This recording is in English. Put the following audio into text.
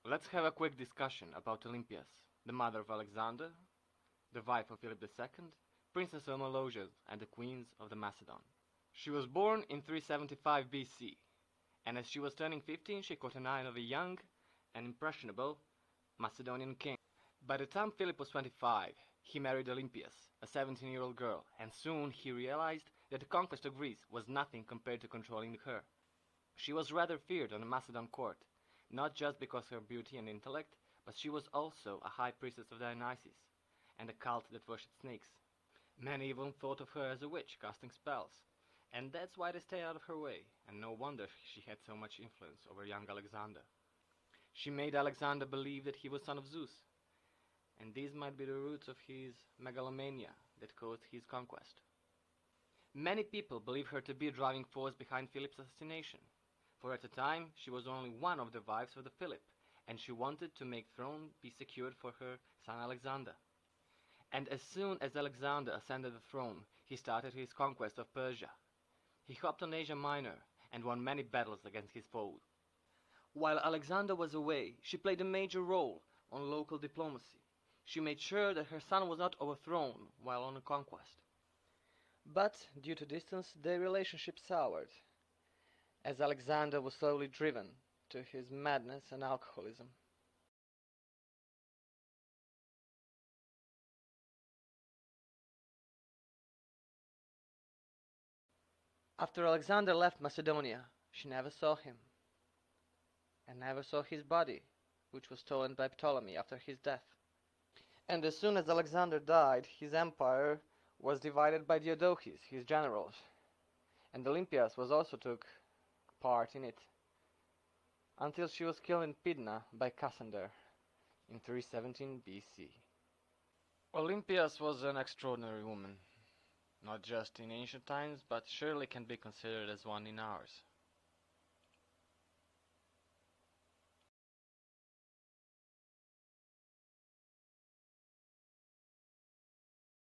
Let's have a quick discussion about Olympias, the mother of Alexander, the wife of Philip II, Princess of Molosia, and the queens of the Macedon. She was born in 375 BC, and as she was turning 15, she caught an eye of a young and impressionable Macedonian king. By the time Philip was 25, he married Olympias, a 17-year-old girl, and soon he realized that the conquest of Greece was nothing compared to controlling her. She was rather feared on the Macedon court, not just because of her beauty and intellect, but she was also a high priestess of Dionysus, and a cult that worshipped snakes. Many even thought of her as a witch casting spells, and that's why they stayed out of her way, and no wonder she had so much influence over young Alexander. She made Alexander believe that he was son of Zeus, and these might be the roots of his megalomania that caused his conquest. Many people believe her to be a driving force behind Philip's assassination, for at the time she was only one of the wives of the Philip, and she wanted to make throne be secured for her son Alexander. And as soon as Alexander ascended the throne, he started his conquest of Persia. He hopped on Asia Minor and won many battles against his foes. While Alexander was away, she played a major role on local diplomacy. She made sure that her son was not overthrown while on a conquest. But due to distance, their relationship soured, as Alexander was slowly driven to his madness and alcoholism. After Alexander left Macedonia, she never saw him, and never saw his body, which was stolen by Ptolemy after his death. And as soon as Alexander died, his empire was divided by Diadochus, his generals, and Olympias was also took part in it, until she was killed in Pydna by Cassander in 317 BC. Olympias was an extraordinary woman, not just in ancient times, but surely can be considered as one in ours.